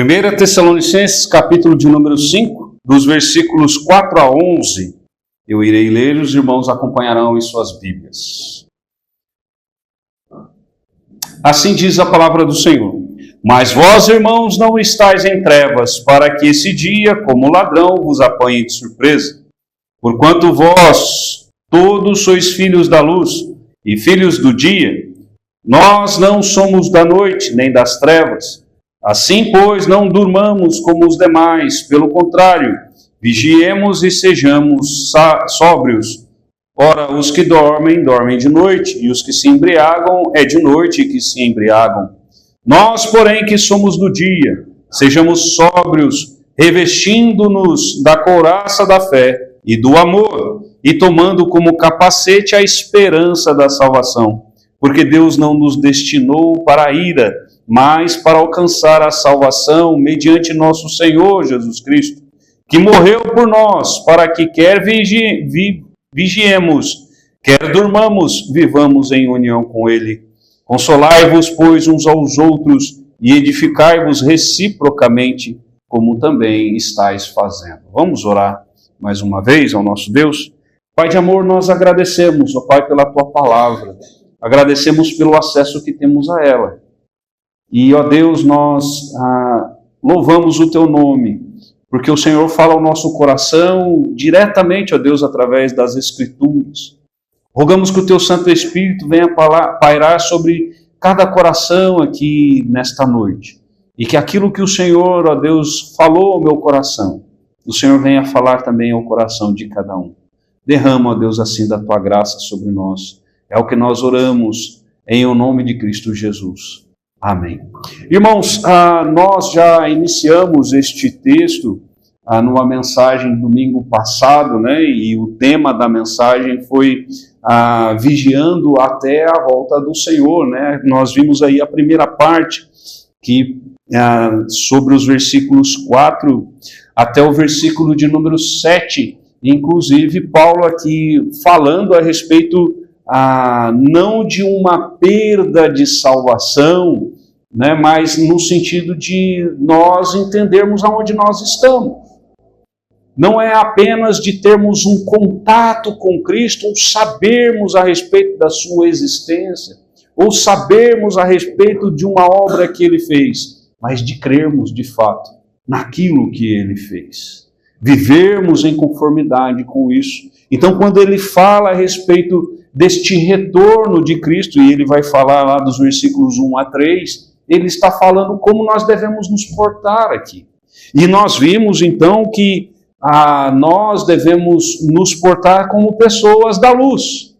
1 Tessalonicenses, capítulo de número 5, dos versículos 4 a 11, eu irei ler e os irmãos acompanharão em suas Bíblias. Assim diz a palavra do Senhor: Mas vós, irmãos, não estáis em trevas, para que esse dia, como ladrão, vos apanhe de surpresa. Porquanto vós todos sois filhos da luz e filhos do dia, nós não somos da noite nem das trevas. Assim, pois, não durmamos como os demais, pelo contrário, vigiemos e sejamos sóbrios. Ora, os que dormem, dormem de noite, e os que se embriagam, é de noite que se embriagam. Nós, porém, que somos do dia, sejamos sóbrios, revestindo-nos da couraça da fé e do amor, e tomando como capacete a esperança da salvação. Porque Deus não nos destinou para a ira, mas para alcançar a salvação mediante nosso Senhor Jesus Cristo, que morreu por nós, para que quer vigiemos, quer durmamos, vivamos em união com Ele. Consolai-vos, pois, uns aos outros e edificai-vos reciprocamente, como também estáis fazendo. Vamos orar mais uma vez ao nosso Deus. Pai de amor, nós agradecemos, ó Pai, pela Tua palavra. Agradecemos pelo acesso que temos a ela. E, ó Deus, nós louvamos o Teu nome, porque o Senhor fala ao nosso coração diretamente, ó Deus, através das Escrituras. Rogamos que o Teu Santo Espírito venha pairar sobre cada coração aqui nesta noite. E que aquilo que o Senhor, ó Deus, falou ao meu coração, o Senhor venha falar também ao coração de cada um. Derrama, ó Deus, assim da Tua graça sobre nós. É o que nós oramos em o nome de Cristo Jesus. Amém. Irmãos, nós já iniciamos este texto numa mensagem domingo passado, né? E o tema da mensagem foi vigiando até a volta do Senhor, né? Nós vimos aí a primeira parte, que sobre os versículos 4 até o versículo de número 7, inclusive Paulo aqui falando a respeito não de uma perda de salvação, né, mas no sentido de nós entendermos aonde nós estamos. Não é apenas de termos um contato com Cristo, ou sabermos a respeito da sua existência, ou sabermos a respeito de uma obra que Ele fez, mas de crermos de fato naquilo que Ele fez. Vivermos em conformidade com isso. Então, quando Ele fala a respeito deste retorno de Cristo, e Ele vai falar lá dos versículos 1 a 3, Ele está falando como nós devemos nos portar aqui. E nós vimos então que nós devemos nos portar como pessoas da luz.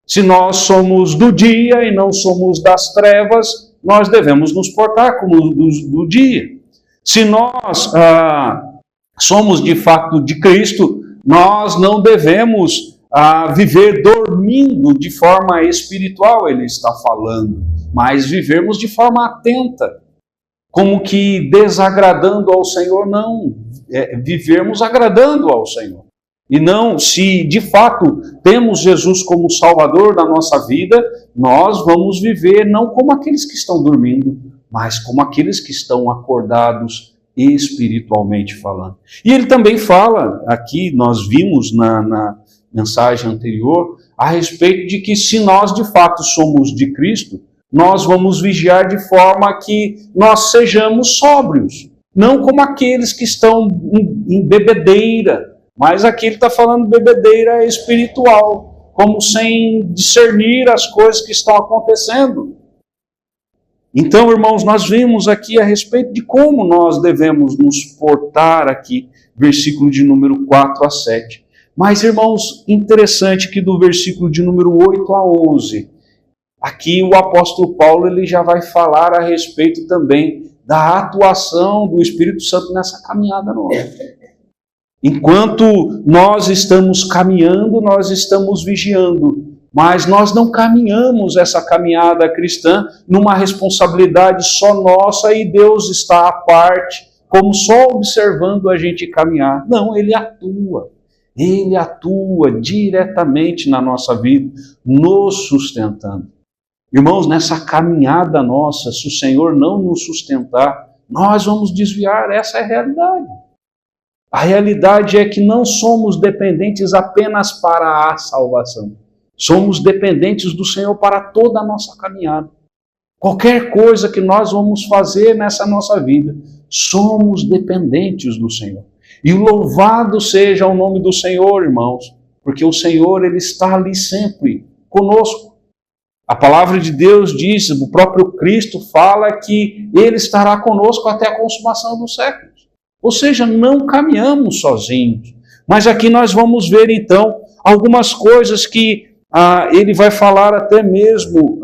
Se nós somos do dia e não somos das trevas, nós devemos nos portar como do dia. Se nós somos de fato de Cristo, nós não devemos viver dormindo de forma espiritual, Ele está falando, mas vivermos de forma atenta, como que desagradando ao Senhor, não, vivermos agradando ao Senhor. E não, se de fato temos Jesus como Salvador da nossa vida, nós vamos viver não como aqueles que estão dormindo, mas como aqueles que estão acordados espiritualmente falando. E ele também fala, aqui nós vimos na mensagem anterior, a respeito de que se nós de fato somos de Cristo, nós vamos vigiar de forma que nós sejamos sóbrios, não como aqueles que estão em bebedeira, mas aqui ele está falando bebedeira espiritual, como sem discernir as coisas que estão acontecendo. Então, irmãos, nós vimos aqui a respeito de como nós devemos nos portar aqui, versículo de número 4 a 7. Mas, irmãos, interessante que do versículo de número 8 a 11, aqui o apóstolo Paulo ele já vai falar a respeito também da atuação do Espírito Santo nessa caminhada nossa. Enquanto nós estamos caminhando, nós estamos vigiando, mas nós não caminhamos essa caminhada cristã numa responsabilidade só nossa e Deus está à parte, como só observando a gente caminhar. Não, Ele atua. Ele atua diretamente na nossa vida, nos sustentando. Irmãos, nessa caminhada nossa, se o Senhor não nos sustentar, nós vamos desviar. Essa é a realidade. A realidade é que não somos dependentes apenas para a salvação. Somos dependentes do Senhor para toda a nossa caminhada. Qualquer coisa que nós vamos fazer nessa nossa vida, somos dependentes do Senhor. E louvado seja o nome do Senhor, irmãos, porque o Senhor, Ele está ali sempre conosco. A palavra de Deus diz, o próprio Cristo fala que Ele estará conosco até a consumação dos séculos. Ou seja, não caminhamos sozinhos. Mas aqui nós vamos ver então algumas coisas que ele vai falar até mesmo,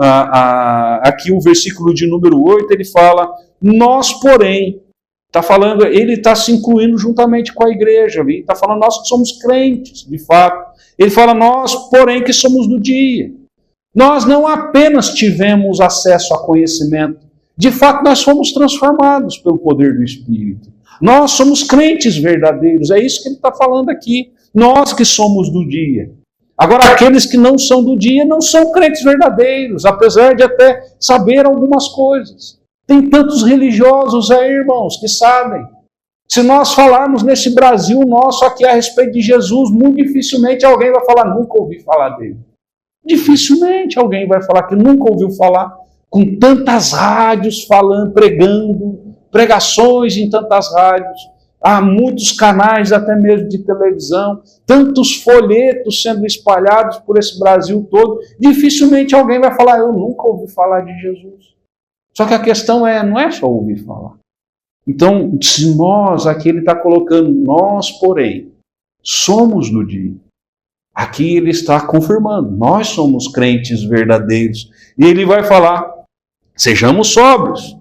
aqui o versículo de número 8, ele fala, nós porém, está falando, ele está se incluindo juntamente com a igreja, ele está falando nós que somos crentes, de fato. Ele fala nós porém que somos do dia. Nós não apenas tivemos acesso a conhecimento, de fato nós fomos transformados pelo poder do Espírito. Nós somos crentes verdadeiros, é isso que ele está falando aqui. Nós que somos do dia. Agora, aqueles que não são do dia não são crentes verdadeiros, apesar de até saber algumas coisas. Tem tantos religiosos aí, irmãos, que sabem. Se nós falarmos nesse Brasil nosso aqui a respeito de Jesus, muito dificilmente alguém vai falar, nunca ouvi falar dele. Dificilmente alguém vai falar que nunca ouviu falar, com tantas rádios falando, pregando, pregações em tantas rádios, há muitos canais até mesmo de televisão, tantos folhetos sendo espalhados por esse Brasil todo, dificilmente alguém vai falar, eu nunca ouvi falar de Jesus. Só que a questão não é só ouvir falar. Então, se nós, aqui ele está colocando, nós, porém, somos do dia. Aqui ele está confirmando, nós somos crentes verdadeiros. E ele vai falar, sejamos sóbrios,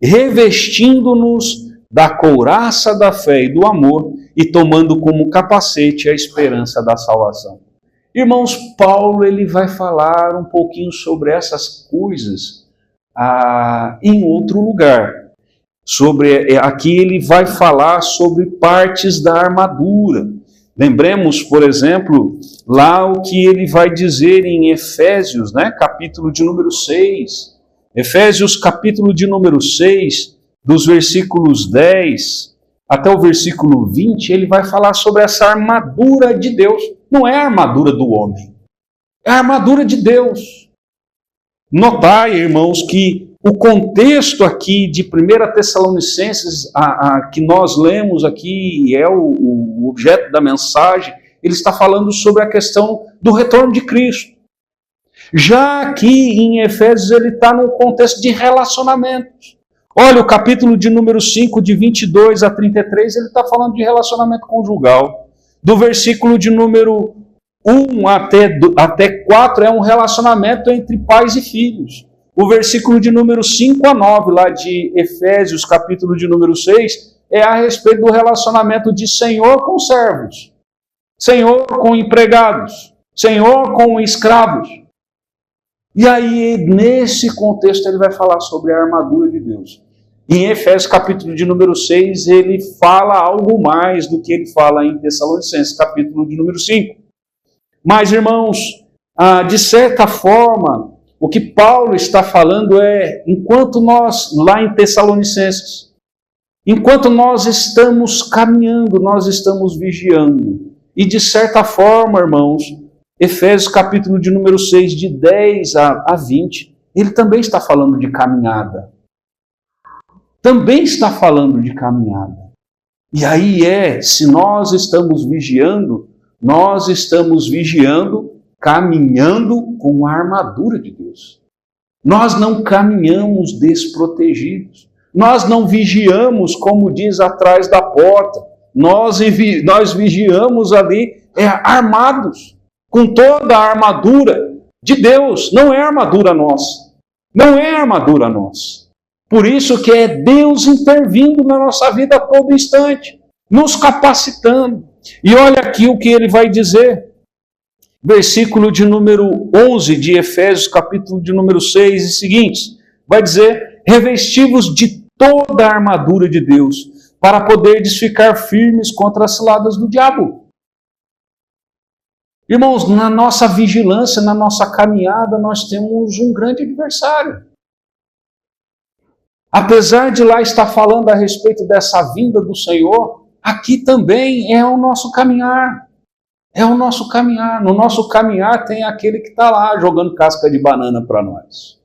revestindo-nos da couraça da fé e do amor e tomando como capacete a esperança da salvação. Irmãos, Paulo ele vai falar um pouquinho sobre essas coisas em outro lugar. Aqui ele vai falar sobre partes da armadura. Lembremos, por exemplo, lá o que ele vai dizer em Efésios, capítulo de número 6. Efésios, capítulo de número 6, dos versículos 10 até o versículo 20, ele vai falar sobre essa armadura de Deus. Não é a armadura do homem, é a armadura de Deus. Notai, irmãos, que o contexto aqui de 1 Tessalonicenses, que nós lemos aqui, e é o objeto da mensagem, ele está falando sobre a questão do retorno de Cristo. Já aqui em Efésios ele está num contexto de relacionamentos. Olha, o capítulo de número 5, de 22 a 33, ele está falando de relacionamento conjugal. Do versículo de número 1 até 4 é um relacionamento entre pais e filhos. O versículo de número 5 a 9, lá de Efésios, capítulo de número 6, é a respeito do relacionamento de senhor com servos, senhor com empregados, senhor com escravos. E aí, nesse contexto, ele vai falar sobre a armadura de Deus. Em Efésios, capítulo de número 6, ele fala algo mais do que ele fala em Tessalonicenses, capítulo de número 5. Mas, irmãos, de certa forma, o que Paulo está falando é, enquanto nós, lá em Tessalonicenses, enquanto nós estamos caminhando, nós estamos vigiando. E, de certa forma, irmãos, Efésios capítulo de número 6, de 10 a 20, ele também está falando de caminhada. Também está falando de caminhada. E aí se nós estamos vigiando caminhando com a armadura de Deus. Nós não caminhamos desprotegidos. Nós não vigiamos, como diz, atrás da porta. Nós vigiamos ali armados, com toda a armadura de Deus. Não é armadura nossa. Não é armadura nossa. Por isso que é Deus intervindo na nossa vida a todo instante, nos capacitando. E olha aqui o que ele vai dizer. Versículo de número 11 de Efésios, capítulo de número 6 e seguintes. Vai dizer, revesti-vos de toda a armadura de Deus, para poderdes ficar firmes contra as ciladas do diabo. Irmãos, na nossa vigilância, na nossa caminhada, nós temos um grande adversário. Apesar de lá estar falando a respeito dessa vinda do Senhor, aqui também é o nosso caminhar. É o nosso caminhar. No nosso caminhar tem aquele que está lá jogando casca de banana para nós.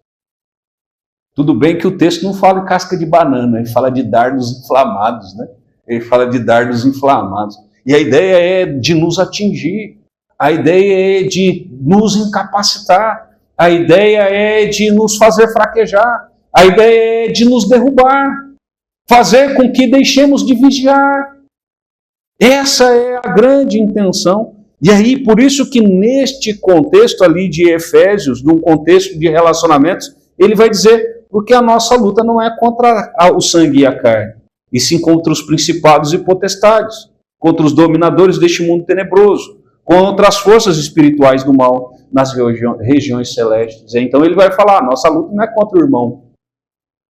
Tudo bem que o texto não fala de casca de banana, ele fala de dardos inflamados, né? Ele fala de dardos inflamados. E a ideia é de nos atingir, a ideia é de nos incapacitar, a ideia é de nos fazer fraquejar, a ideia é de nos derrubar, fazer com que deixemos de vigiar. Essa é a grande intenção. E aí, por isso que neste contexto ali de Efésios, num contexto de relacionamentos, ele vai dizer, porque a nossa luta não é contra o sangue e a carne, e sim contra os principados e potestades, contra os dominadores deste mundo tenebroso, contra as forças espirituais do mal nas regiões celestes. Então ele vai falar, nossa luta não é contra o irmão,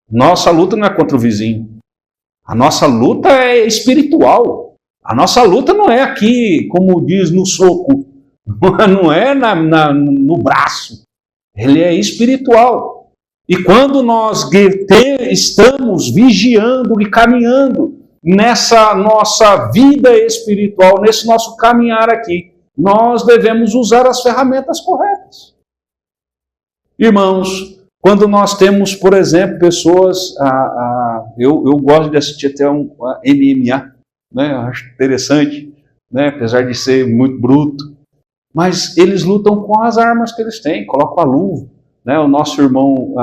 nossa luta não é contra o vizinho, a nossa luta é espiritual, a nossa luta não é aqui, como diz, no soco, não é no braço, ele é espiritual. E quando nós estamos vigiando e caminhando nessa nossa vida espiritual, nesse nosso caminhar aqui, nós devemos usar as ferramentas corretas. Irmãos, quando nós temos, por exemplo, pessoas, eu gosto de assistir até um MMA, né? Eu acho interessante, né? Apesar de ser muito bruto, mas eles lutam com as armas que eles têm, colocam a luva. Né, o nosso irmão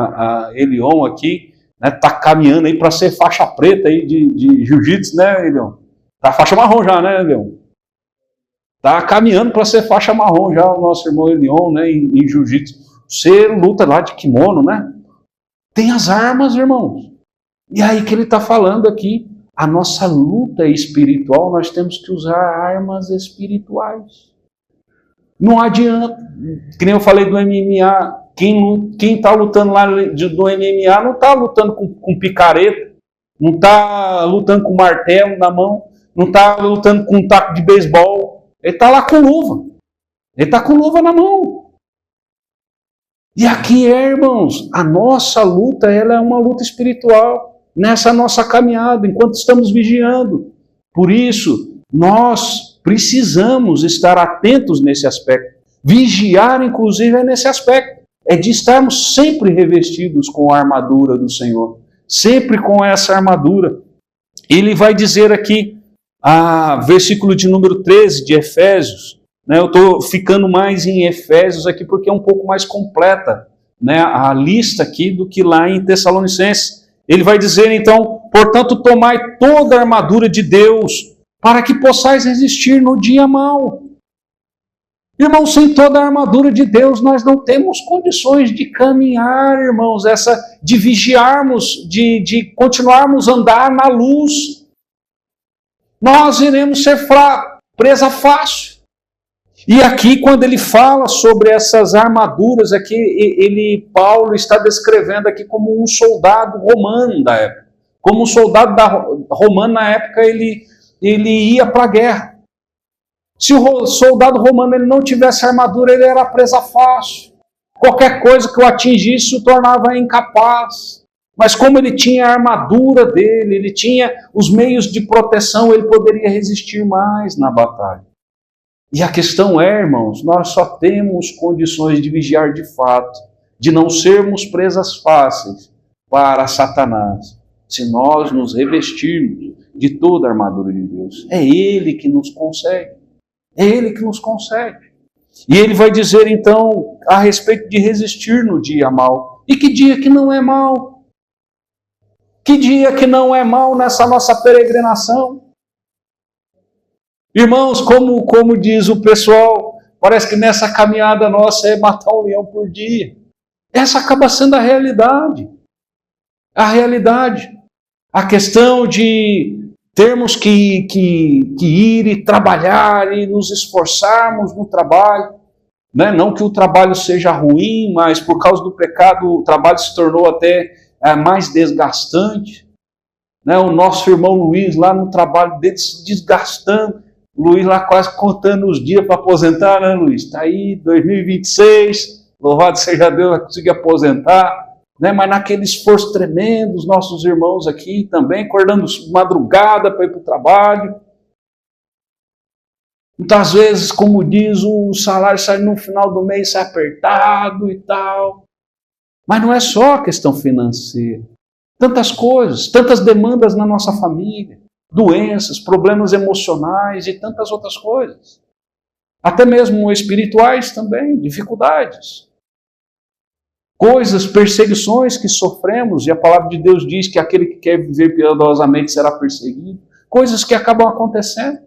Elion aqui está caminhando aí para ser faixa preta aí de jiu-jitsu, né, Elion? Tá faixa marrom já, né, Elion? Está caminhando para ser faixa marrom já o nosso irmão Elion, né, em jiu-jitsu. Você luta lá de kimono, né? Tem as armas, irmãos. E aí que ele está falando aqui, a nossa luta espiritual, nós temos que usar armas espirituais. Não adianta, que nem eu falei do MMA, quem está lutando lá do MMA não está lutando com picareta, não está lutando com martelo na mão, não está lutando com um taco de beisebol, ele está lá com luva, ele está com luva na mão. E aqui irmãos, a nossa luta, ela é uma luta espiritual, nessa nossa caminhada, enquanto estamos vigiando. Por isso, nós precisamos estar atentos nesse aspecto. Vigiar, inclusive, é nesse aspecto. É de estarmos sempre revestidos com a armadura do Senhor. Sempre com essa armadura. Ele vai dizer aqui, versículo de número 13 de Efésios, né, eu estou ficando mais em Efésios aqui porque é um pouco mais completa, né, a lista aqui do que lá em Tessalonicenses. Ele vai dizer então, portanto, tomai toda a armadura de Deus, para que possais resistir no dia mau. Irmãos, sem toda a armadura de Deus, nós não temos condições de caminhar, irmãos, de vigiarmos, de continuarmos a andar na luz. Nós iremos ser presa fácil. E aqui, quando ele fala sobre essas armaduras, aqui, Paulo está descrevendo aqui como um soldado romano da época. Como um soldado romano na época, ele ia para a guerra. Se o soldado romano ele não tivesse armadura, ele era presa fácil. Qualquer coisa que o atingisse o tornava incapaz. Mas como ele tinha a armadura dele, ele tinha os meios de proteção, ele poderia resistir mais na batalha. E a questão é, irmãos, nós só temos condições de vigiar de fato, de não sermos presas fáceis para Satanás, se nós nos revestirmos de toda a armadura de Deus. É Ele que nos concede. É Ele que nos concede. E ele vai dizer então a respeito de resistir no dia mau. E que dia que não é mau? Que dia que não é mau nessa nossa peregrinação? Irmãos, como diz o pessoal, parece que nessa caminhada nossa é matar um leão por dia. Essa acaba sendo a realidade. A realidade. A questão de termos que ir e trabalhar e nos esforçarmos no trabalho. Né? Não que o trabalho seja ruim, mas por causa do pecado o trabalho se tornou até mais desgastante. Né? O nosso irmão Luiz lá no trabalho dele se desgastando. O Luiz lá quase contando os dias para aposentar, né, Luiz? Está aí, 2026, louvado seja Deus, vai conseguir aposentar. né? Mas naquele esforço tremendo, os nossos irmãos aqui também, acordando madrugada para ir para o trabalho. Muitas vezes, como diz, o salário sai no final do mês, sai apertado e tal. Mas não é só a questão financeira. Tantas coisas, tantas demandas na nossa família, doenças, problemas emocionais e tantas outras coisas. Até mesmo espirituais também, dificuldades. Coisas, perseguições que sofremos, e a palavra de Deus diz que aquele que quer viver piedosamente será perseguido. Coisas que acabam acontecendo.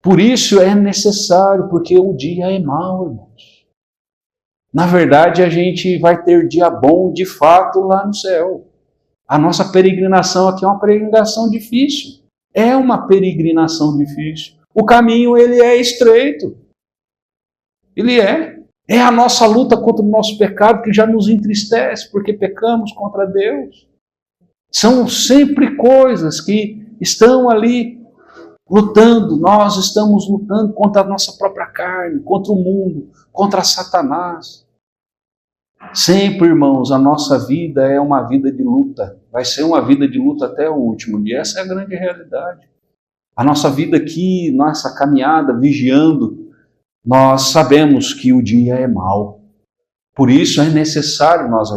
Por isso é necessário, porque o dia é mau, irmãos. Na verdade, a gente vai ter dia bom, de fato, lá no céu. A nossa peregrinação aqui é uma peregrinação difícil. É uma peregrinação difícil. O caminho, ele é estreito. Ele é. É a nossa luta contra o nosso pecado que já nos entristece, porque pecamos contra Deus. São sempre coisas que estão ali lutando. Nós estamos lutando contra a nossa própria carne, contra o mundo, contra Satanás. Sempre, irmãos, a nossa vida é uma vida de luta. Vai ser uma vida de luta até o último dia. Essa é a grande realidade. A nossa vida aqui, nossa caminhada, vigiando, nós sabemos que o dia é mau. Por isso é necessário nós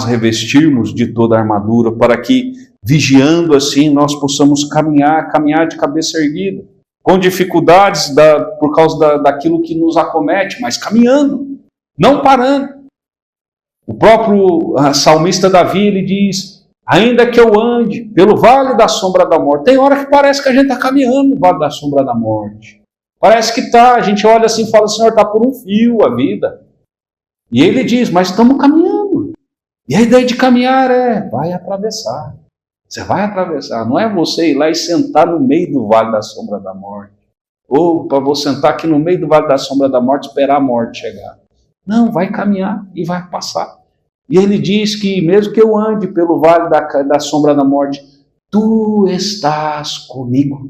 revestirmos de toda a armadura, para que, vigiando assim, nós possamos caminhar de cabeça erguida, com dificuldades por causa daquilo que nos acomete, mas caminhando, não parando. O próprio salmista Davi, ele diz: ainda que eu ande pelo vale da sombra da morte. Tem hora que parece que a gente está caminhando no vale da sombra da morte. Parece que está, a gente olha assim e fala: Senhor, está por um fio a vida. E ele diz: mas estamos caminhando. E a ideia de caminhar vai atravessar. Você vai atravessar, não é você ir lá e sentar no meio do vale da sombra da morte. Ou para você sentar aqui no meio do vale da sombra da morte e esperar a morte chegar. Não, vai caminhar e vai passar. E ele diz que mesmo que eu ande pelo vale da sombra da morte, tu estás comigo.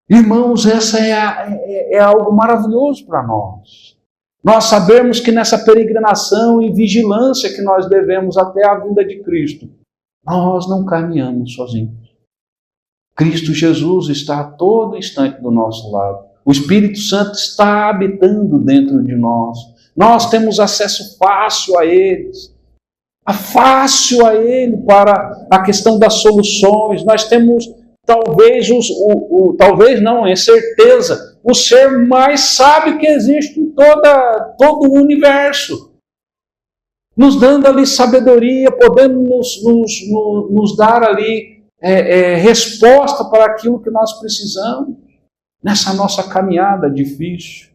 Irmãos, essa é algo maravilhoso para nós. Nós sabemos que nessa peregrinação e vigilância que nós devemos até a vinda de Cristo, nós não caminhamos sozinhos. Cristo Jesus está a todo instante do nosso lado. O Espírito Santo está habitando dentro de nós. Nós temos acesso fácil a Ele para a questão das soluções. Nós temos talvez, talvez não, é certeza, o ser mais sábio que existe em todo o universo. Nos dando ali sabedoria, podendo nos dar ali resposta para aquilo que nós precisamos, nessa nossa caminhada difícil.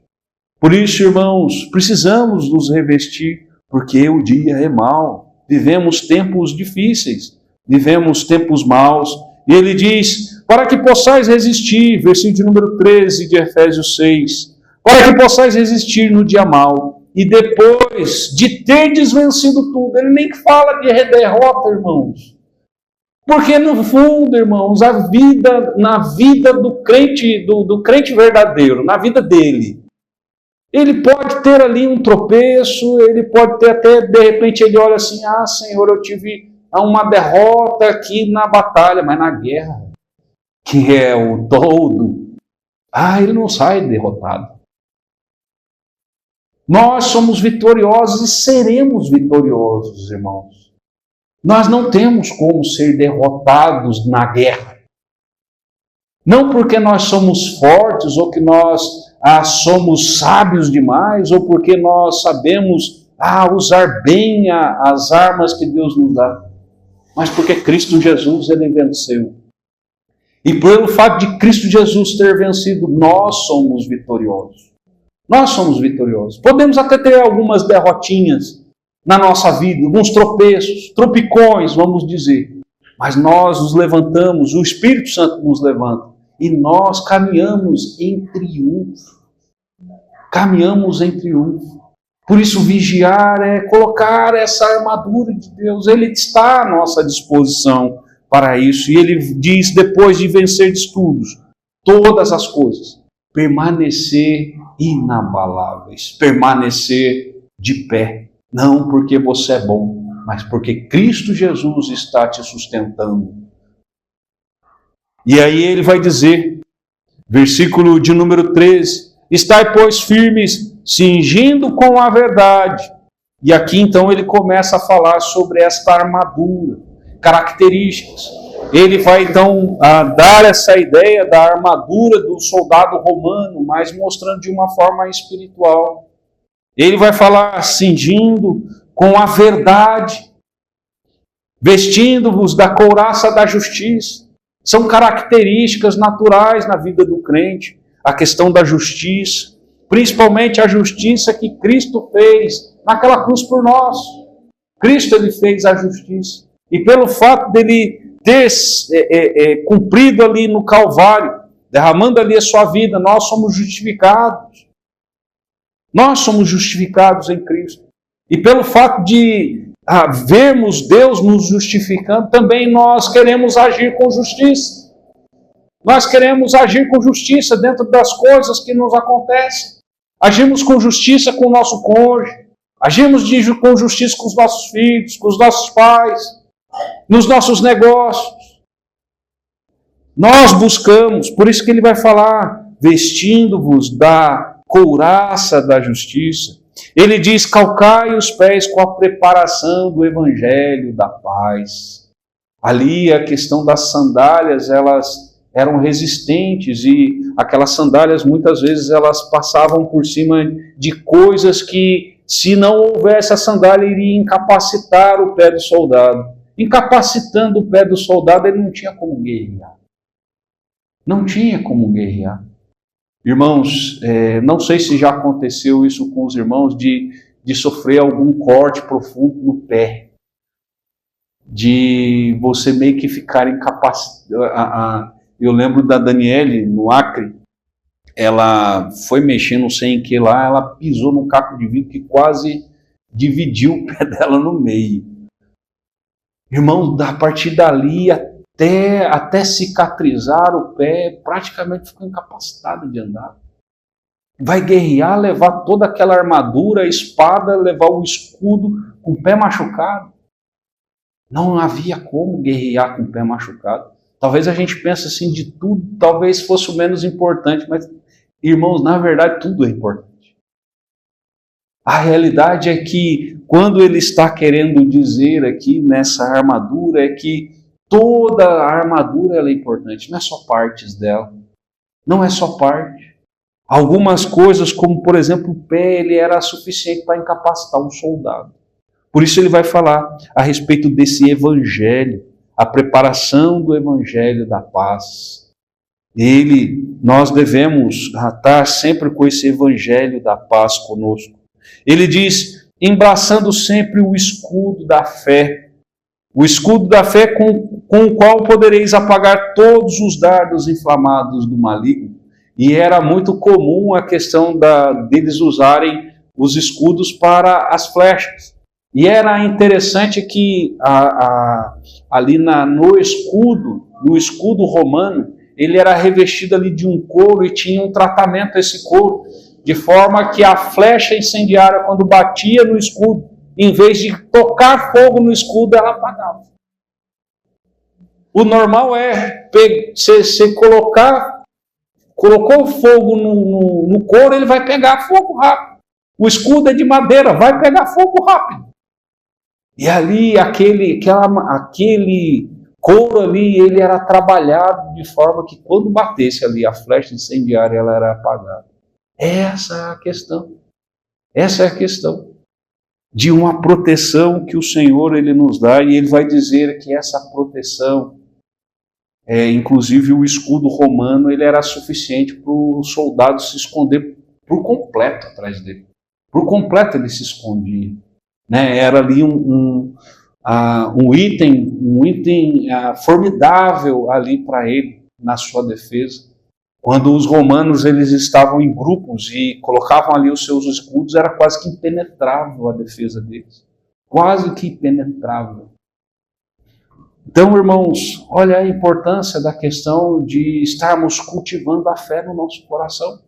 Por isso, irmãos, precisamos nos revestir, porque o dia é mau. Vivemos tempos difíceis, vivemos tempos maus. E ele diz: para que possais resistir, versículo de número 13 de Efésios 6, para que possais resistir no dia mau, e depois de terdes vencido tudo. Ele nem fala de derrota, irmãos. Porque no fundo, irmãos, na vida do crente verdadeiro, na vida dele, ele pode ter ali um tropeço, ele pode ter até, de repente, ele olha assim: ah, Senhor, eu tive uma derrota aqui na batalha, mas na guerra, que é o todo, ele não sai derrotado. Nós somos vitoriosos e seremos vitoriosos, irmãos. Nós não temos como ser derrotados na guerra. Não porque nós somos fortes, ou que nós somos sábios demais, ou porque nós sabemos usar bem as armas que Deus nos dá, mas porque Cristo Jesus, ele venceu. E pelo fato de Cristo Jesus ter vencido, nós somos vitoriosos. Nós somos vitoriosos. Podemos até ter algumas derrotinhas na nossa vida, alguns tropeços, tropicões, vamos dizer. Mas nós nos levantamos, o Espírito Santo nos levanta. E nós caminhamos em triunfo. Caminhamos em triunfo. Por isso, vigiar é colocar essa armadura de Deus. Ele está à nossa disposição para isso. E ele diz, depois de vencer de todas as coisas, permanecer inabaláveis, permanecer de pé. Não porque você é bom, mas porque Cristo Jesus está te sustentando. E aí ele vai dizer, versículo de número 13, estai, pois, firmes, cingindo com a verdade. E aqui então ele começa a falar sobre esta armadura, características. Ele vai então dar essa ideia da armadura do soldado romano, mas mostrando de uma forma espiritual. Ele vai falar cingindo com a verdade, vestindo-vos da couraça da justiça. São características naturais na vida do crente, a questão da justiça, principalmente a justiça que Cristo fez naquela cruz por nós. Cristo, ele fez a justiça. E pelo fato dele ter cumprido ali no Calvário, derramando ali a sua vida, nós somos justificados. Nós somos justificados em Cristo. E pelo fato de vermos Deus nos justificando, também nós queremos agir com justiça. Nós queremos agir com justiça dentro das coisas que nos acontecem. Agimos com justiça com o nosso cônjuge. Agimos com justiça com os nossos filhos, com os nossos pais, nos nossos negócios. Nós buscamos, por isso que ele vai falar, vestindo-vos da couraça da justiça. Ele diz, calcai os pés com a preparação do evangelho da paz. Ali a questão das sandálias, elas eram resistentes e aquelas sandálias muitas vezes elas passavam por cima de coisas que, se não houvesse a sandália, iria incapacitar o pé do soldado. Incapacitando o pé do soldado, ele não tinha como guerrear. Não tinha como guerrear. Irmãos, não sei se já aconteceu isso com os irmãos, de sofrer algum corte profundo no pé. De você meio que ficar incapacitado. Eu lembro da Daniele, no Acre, ela foi mexendo sem que lá, ela pisou num caco de vidro que quase dividiu o pé dela no meio. Irmão, a partir dali até cicatrizar o pé, praticamente ficou incapacitado de andar. Vai guerrear, levar toda aquela armadura, a espada, levar o escudo com o pé machucado. Não havia como guerrear com o pé machucado. Talvez a gente pense assim de tudo, talvez fosse o menos importante, mas, irmãos, na verdade tudo é importante. A realidade é que quando ele está querendo dizer aqui nessa armadura, é que toda a armadura ela é importante, não é só partes dela. Não é só parte. Algumas coisas, como por exemplo o pé, ele era suficiente para incapacitar um soldado. Por isso ele vai falar a respeito desse evangelho, a preparação do evangelho da paz. Nós devemos estar sempre com esse evangelho da paz conosco. Ele diz, embraçando sempre o escudo da fé. O escudo da fé com o qual podereis apagar todos os dardos inflamados do maligno. E era muito comum a questão deles usarem os escudos para as flechas. E era interessante que ali no escudo romano, ele era revestido ali de um couro e tinha um tratamento esse couro, de forma que a flecha incendiária, quando batia no escudo, em vez de tocar fogo no escudo, ela apagava. O normal é você colocou fogo no couro, ele vai pegar fogo rápido. O escudo é de madeira, vai pegar fogo rápido. E ali, aquele couro ali, ele era trabalhado de forma que quando batesse ali a flecha incendiária, ela era apagada. Essa é a questão. Essa é a questão de uma proteção que o Senhor ele nos dá, e ele vai dizer que essa proteção, inclusive o escudo romano, ele era suficiente para o soldado se esconder por completo atrás dele. Por completo ele se escondia. Era ali um item formidável ali para ele, na sua defesa. Quando os romanos eles estavam em grupos e colocavam ali os seus escudos, era quase que impenetrável a defesa deles. Quase que impenetrável. Então, irmãos, olha a importância da questão de estarmos cultivando a fé no nosso coração.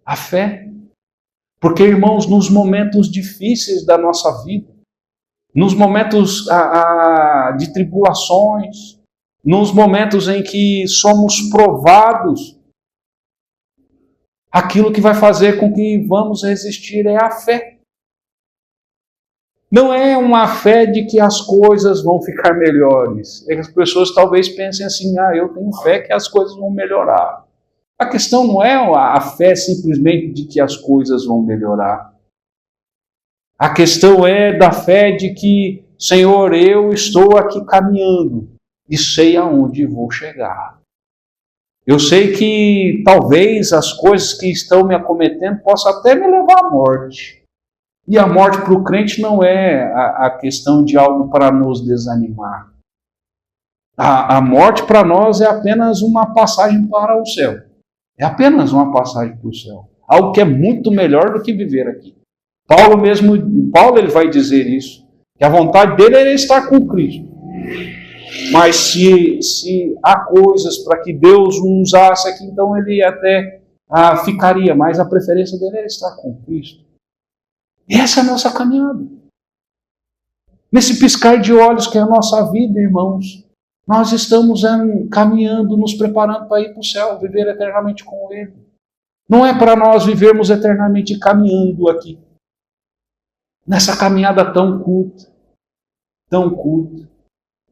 A fé. Porque, irmãos, nos momentos difíceis da nossa vida, nos momentos de tribulações, nos momentos em que somos provados, aquilo que vai fazer com que vamos resistir é a fé. Não é uma fé de que as coisas vão ficar melhores. As pessoas talvez pensem assim, eu tenho fé que as coisas vão melhorar. A questão não é a fé simplesmente de que as coisas vão melhorar. A questão é da fé de que, Senhor, eu estou aqui caminhando e sei aonde vou chegar. Eu sei que talvez as coisas que estão me acometendo possam até me levar à morte. E a morte para o crente não é a questão de algo para nos desanimar. A morte para nós é apenas uma passagem para o céu. É apenas uma passagem para o céu. Algo que é muito melhor do que viver aqui. Paulo ele vai dizer isso. Que a vontade dele era estar com Cristo. Mas se há coisas para que Deus o usasse aqui, então ele até ficaria. Mas a preferência dele era estar com Cristo. Essa é a nossa caminhada. Nesse piscar de olhos que é a nossa vida, irmãos, nós estamos caminhando, nos preparando para ir para o céu, viver eternamente com Ele. Não é para nós vivermos eternamente caminhando aqui. Nessa caminhada tão curta.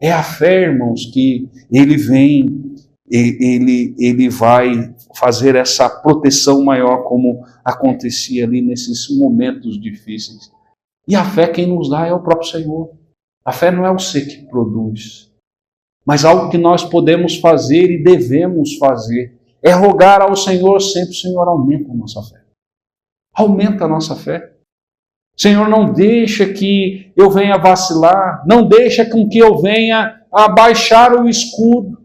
É a fé, irmãos, que Ele vem, Ele vai fazer essa proteção maior como acontecia ali nesses momentos difíceis. E a fé quem nos dá é o próprio Senhor. A fé não é você que produz, mas algo que nós podemos fazer e devemos fazer é rogar ao Senhor sempre, Senhor, aumenta a nossa fé. Aumenta a nossa fé. Senhor, não deixa que eu venha vacilar, não deixa com que eu venha abaixar o escudo,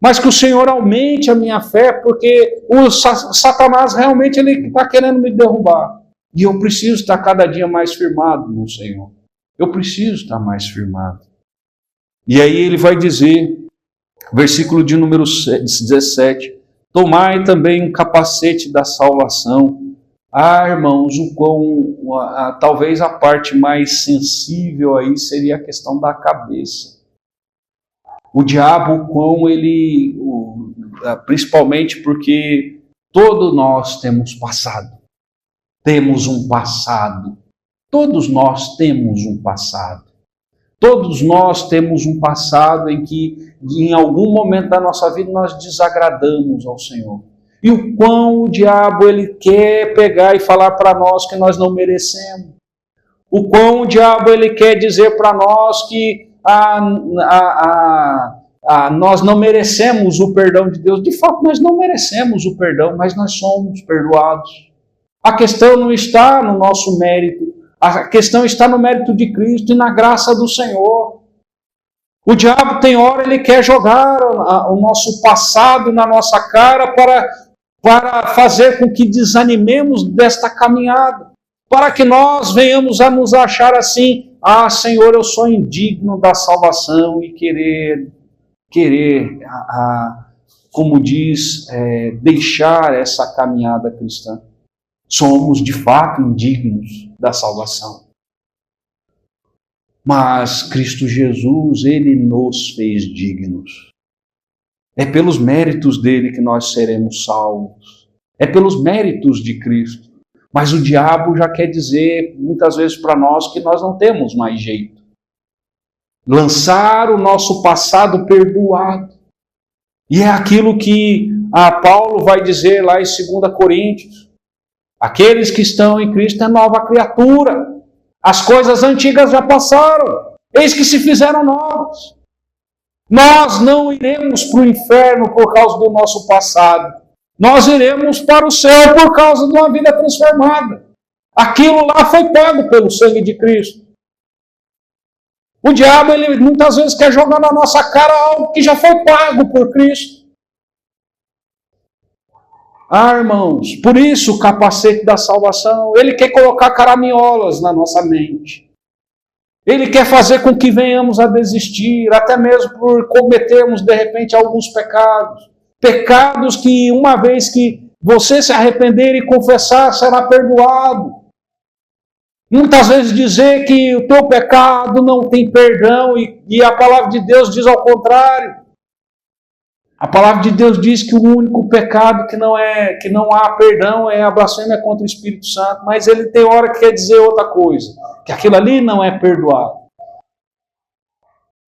mas que o Senhor aumente a minha fé, porque o Satanás realmente ele está querendo me derrubar. E eu preciso estar cada dia mais firmado no Senhor. Eu preciso estar mais firmado. E aí ele vai dizer, versículo de número 17, tomai também um capacete da salvação. Irmãos, talvez a parte mais sensível aí seria a questão da cabeça. O diabo, principalmente porque todos nós temos passado. Temos um passado. Todos nós temos um passado. Todos nós temos um passado em que, em algum momento da nossa vida, nós desagradamos ao Senhor. E o quão o diabo ele quer pegar e falar para nós que nós não merecemos. O quão o diabo ele quer dizer para nós que nós não merecemos o perdão de Deus. De fato, nós não merecemos o perdão, mas nós somos perdoados. A questão não está no nosso mérito. A questão está no mérito de Cristo e na graça do Senhor. O diabo tem hora, ele quer jogar o nosso passado na nossa cara para fazer com que desanimemos desta caminhada. Para que nós venhamos a nos achar assim, Senhor, eu sou indigno da salvação e querer, como diz, deixar essa caminhada cristã. Somos de fato indignos da salvação. Mas Cristo Jesus, Ele nos fez dignos. É pelos méritos dele que nós seremos salvos. É pelos méritos de Cristo. Mas o diabo já quer dizer, muitas vezes para nós, que nós não temos mais jeito. Lançar o nosso passado perdoado. E é aquilo que Paulo vai dizer lá em 2 Coríntios. Aqueles que estão em Cristo é nova criatura. As coisas antigas já passaram. Eis que se fizeram novas. Nós não iremos para o inferno por causa do nosso passado. Nós iremos para o céu por causa de uma vida transformada. Aquilo lá foi pago pelo sangue de Cristo. O diabo, ele muitas vezes quer jogar na nossa cara algo que já foi pago por Cristo. Irmãos, por isso o capacete da salvação, ele quer colocar caraminholas na nossa mente. Ele quer fazer com que venhamos a desistir, até mesmo por cometermos de repente alguns pecados. Pecados que uma vez que você se arrepender e confessar, será perdoado. Muitas vezes dizer que o teu pecado não tem perdão e a palavra de Deus diz ao contrário. A palavra de Deus diz que o único pecado que não há perdão é a blasfêmia contra o Espírito Santo, mas ele tem hora que quer dizer outra coisa, que aquilo ali não é perdoado.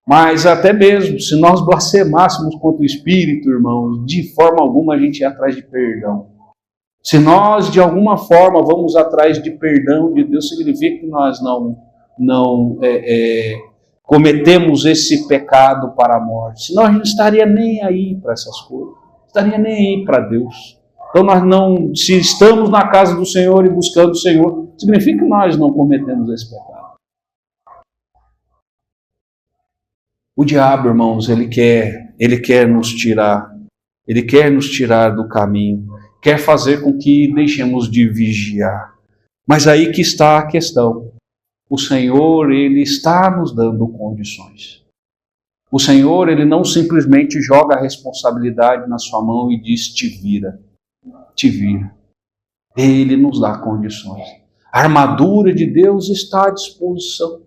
Mas até mesmo se nós blasfemássemos contra o Espírito, irmãos, de forma alguma a gente ia atrás de perdão. Se nós de alguma forma vamos atrás de perdão de Deus, significa que nós não cometemos esse pecado para a morte. Senão a gente não estaria nem aí para essas coisas. Estaria nem aí para Deus. Então se estamos na casa do Senhor e buscando o Senhor, significa que nós não cometemos esse pecado. O diabo, irmãos, ele quer nos tirar do caminho, quer fazer com que deixemos de vigiar. Mas aí que está a questão. O Senhor, ele está nos dando condições. O Senhor, ele não simplesmente joga a responsabilidade na sua mão e diz, te vira. Ele nos dá condições. A armadura de Deus está à disposição.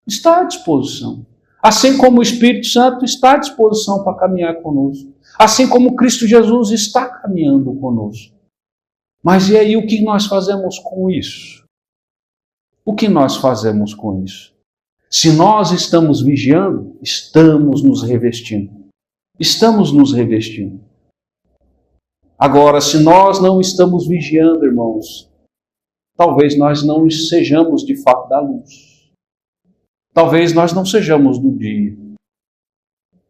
Está à disposição. Assim como o Espírito Santo está à disposição para caminhar conosco. Assim como Cristo Jesus está caminhando conosco. Mas e aí o que nós fazemos com isso? O que nós fazemos com isso? Se nós estamos vigiando, estamos nos revestindo. Estamos nos revestindo. Agora, se nós não estamos vigiando, irmãos, talvez nós não sejamos de fato da luz. Talvez nós não sejamos do dia.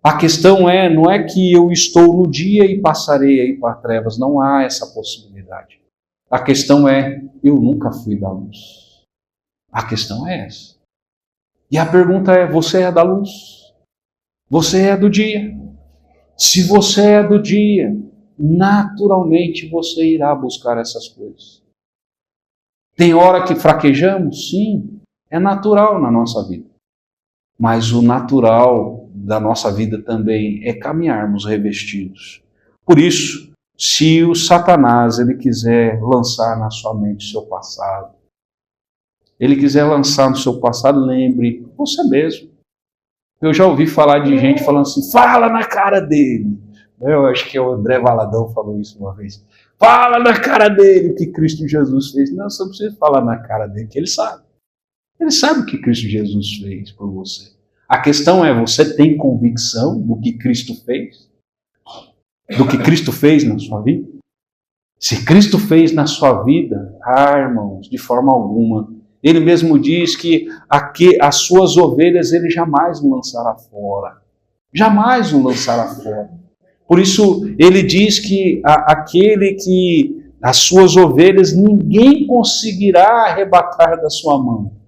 A questão não é que eu estou no dia e passarei aí para trevas. Não há essa possibilidade. A questão é, eu nunca fui da luz. A questão é essa. E a pergunta é, você é da luz? Você é do dia? Se você é do dia, naturalmente você irá buscar essas coisas. Tem hora que fraquejamos? Sim, é natural na nossa vida. Mas o natural da nossa vida também é caminharmos revestidos. Por isso, se o Satanás ele quiser lançar na sua mente o seu passado, ele quiser lançar no seu passado, lembre você mesmo. Eu já ouvi falar de gente falando assim, fala na cara dele. Eu acho que o André Valadão falou isso uma vez. Fala na cara dele o que Cristo Jesus fez. Não, você não precisa falar na cara dele, que ele sabe. Ele sabe o que Cristo Jesus fez por você. A questão é, você tem convicção do que Cristo fez? Do que Cristo fez na sua vida? Se Cristo fez na sua vida, irmãos, de forma alguma, ele mesmo diz que as suas ovelhas ele jamais o lançará fora. Jamais o lançará fora. Por isso, ele diz que aquele que as suas ovelhas ninguém conseguirá arrebatar da sua mão.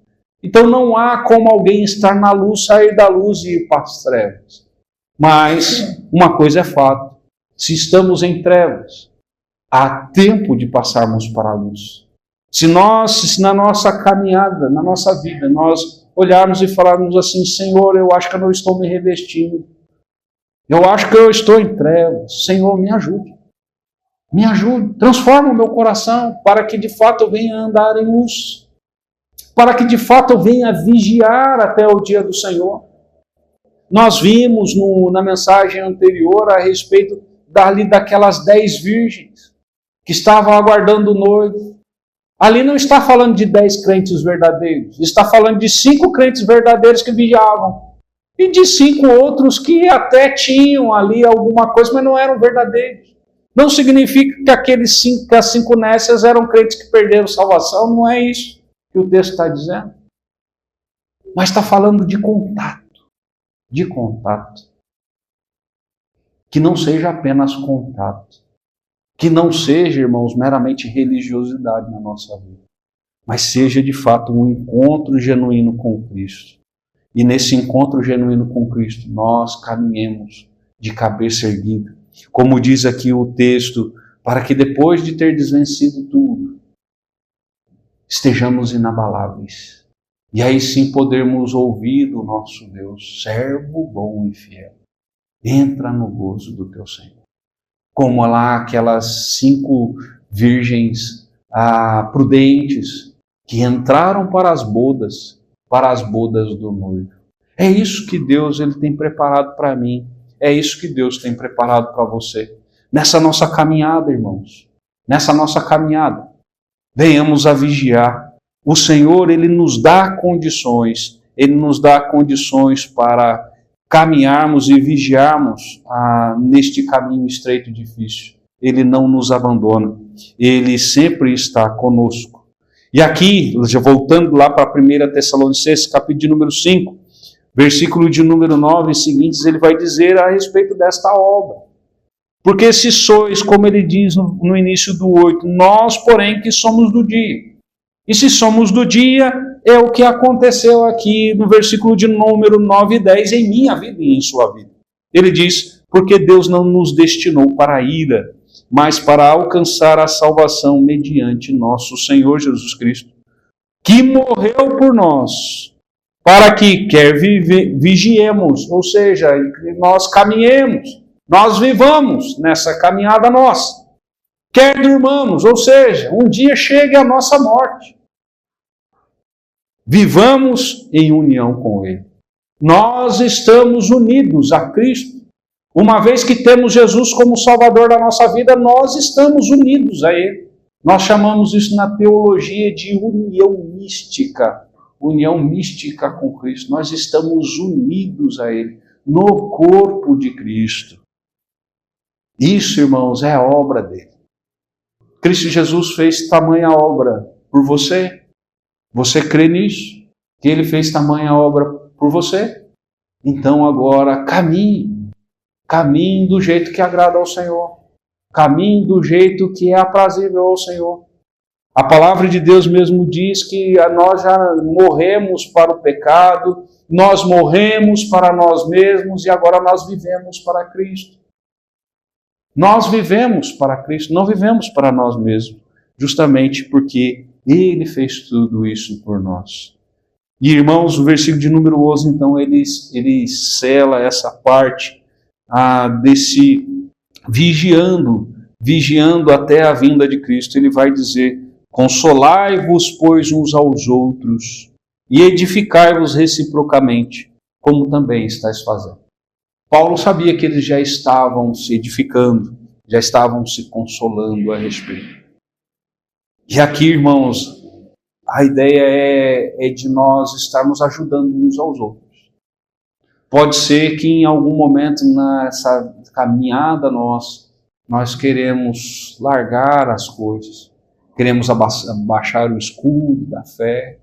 Então não há como alguém estar na luz, sair da luz e ir para as trevas. Mas uma coisa é fato. Se estamos em trevas, há tempo de passarmos para a luz. Se na nossa caminhada, na nossa vida, nós olharmos e falarmos assim, Senhor, eu acho que eu não estou me revestindo. Eu acho que eu estou em trevas. Senhor, me ajude. Me ajude. Transforma o meu coração para que de fato eu venha andar em luz. Para que de fato eu venha vigiar até o dia do Senhor. Nós vimos na mensagem anterior a respeito daquelas 10 virgens que estavam aguardando o noivo. Ali não está falando de 10 crentes verdadeiros, está falando de 5 crentes verdadeiros que vigiavam. E de 5 outros que até tinham ali alguma coisa, mas não eram verdadeiros. Não significa que as 5 nécias eram crentes que perderam salvação, não é isso que o texto está dizendo. Mas está falando de contato. De contato. Que não seja apenas contato. Que não seja, irmãos, meramente religiosidade na nossa vida. Mas seja de fato um encontro genuíno com Cristo. E nesse encontro genuíno com Cristo, nós caminhemos de cabeça erguida. Como diz aqui o texto, para que depois de ter desvencido tudo, estejamos inabaláveis. E aí sim podermos ouvir do nosso Deus, servo bom e fiel. Entra no gozo do teu Senhor. como lá aquelas 5 virgens prudentes que entraram para as bodas do noivo. É isso que Deus ele tem preparado para mim. É isso que Deus tem preparado para você. Nessa nossa caminhada, irmãos. Nessa nossa caminhada. Venhamos a vigiar. O Senhor, ele nos dá condições. Ele nos dá condições para caminharmos e vigiarmos neste caminho estreito e difícil. Ele não nos abandona. Ele sempre está conosco. E aqui, já voltando lá para 1 Tessalonicenses, capítulo de número 5, versículo de número 9 e seguintes, ele vai dizer a respeito desta obra. Porque se sois, como ele diz no início do 8, nós, porém, que somos do dia. E se somos do dia, é o que aconteceu aqui no versículo de número 9 e 10 em minha vida e em sua vida. Ele diz, porque Deus não nos destinou para a ira, mas para alcançar a salvação mediante nosso Senhor Jesus Cristo, que morreu por nós, para que quer vigiemos, ou seja, nós caminhemos, nós vivamos nessa caminhada nossa, quer durmamos, ou seja, um dia chegue a nossa morte. Vivamos em união com Ele. Nós estamos unidos a Cristo. Uma vez que temos Jesus como Salvador da nossa vida, nós estamos unidos a Ele. Nós chamamos isso na teologia de união mística. União mística com Cristo. Nós estamos unidos a Ele, no corpo de Cristo. Isso, irmãos, é a obra dele. Cristo Jesus fez tamanha obra por você. Você crê nisso? Que Ele fez tamanha obra por você? Então agora caminhe. Caminhe do jeito que agrada ao Senhor. Caminhe do jeito que é aprazível ao Senhor. A palavra de Deus mesmo diz que nós já morremos para o pecado, nós morremos para nós mesmos e agora nós vivemos para Cristo. Nós vivemos para Cristo, não vivemos para nós mesmos, justamente porque Ele fez tudo isso por nós. E irmãos, o versículo de número 11, então, ele sela essa parte desse vigiando até a vinda de Cristo. Ele vai dizer, consolai-vos, pois, uns aos outros, e edificai-vos reciprocamente, como também estáis fazendo. Paulo sabia que eles já estavam se edificando, já estavam se consolando a respeito. E aqui, irmãos, a ideia é de nós estarmos ajudando uns aos outros. Pode ser que em algum momento nessa caminhada nós queremos largar as coisas, queremos abaixar o escudo da fé,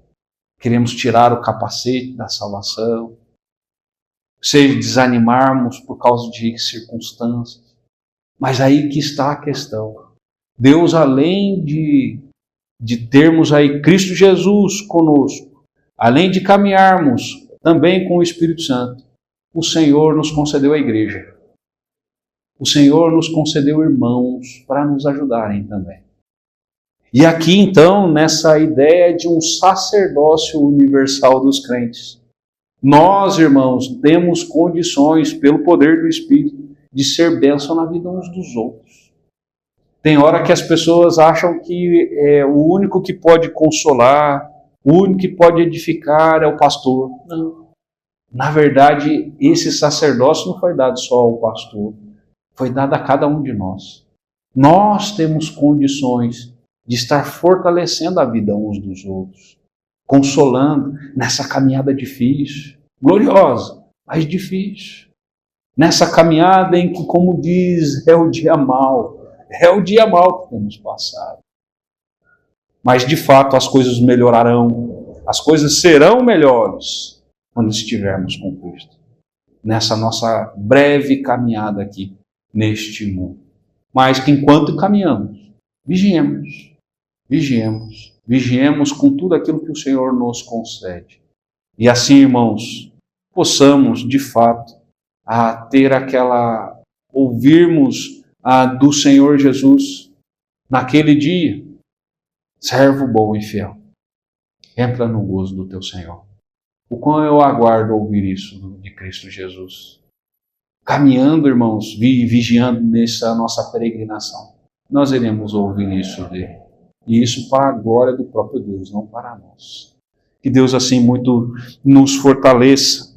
queremos tirar o capacete da salvação, seja desanimarmos por causa de circunstâncias. Mas aí que está a questão. Deus, além de termos aí Cristo Jesus conosco, além de caminharmos também com o Espírito Santo, o Senhor nos concedeu a igreja. O Senhor nos concedeu irmãos para nos ajudarem também. E aqui então, nessa ideia de um sacerdócio universal dos crentes, nós, irmãos, temos condições, pelo poder do Espírito, de ser bênção na vida uns dos outros. Tem hora que as pessoas acham que o único que pode consolar, o único que pode edificar é o pastor. Não. Na verdade, esse sacerdócio não foi dado só ao pastor, foi dado a cada um de nós. Nós temos condições de estar fortalecendo a vida uns dos outros, consolando nessa caminhada difícil, gloriosa, mas difícil. Nessa caminhada em que, como diz, é o dia mau que temos passado. Mas de fato as coisas melhorarão, as coisas serão melhores quando estivermos com Cristo. Nessa nossa breve caminhada aqui, neste mundo. Mas que enquanto caminhamos, vigiemos com tudo aquilo que o Senhor nos concede. E assim, irmãos, possamos, de fato, ouvirmos do Senhor Jesus naquele dia, servo bom e fiel, entra no gozo do teu Senhor. O quão eu aguardo ouvir isso de Cristo Jesus. caminhando, irmãos, vigiando nessa nossa peregrinação, nós iremos ouvir isso dele. E isso para a glória do próprio Deus, não para nós. Que Deus assim muito nos fortaleça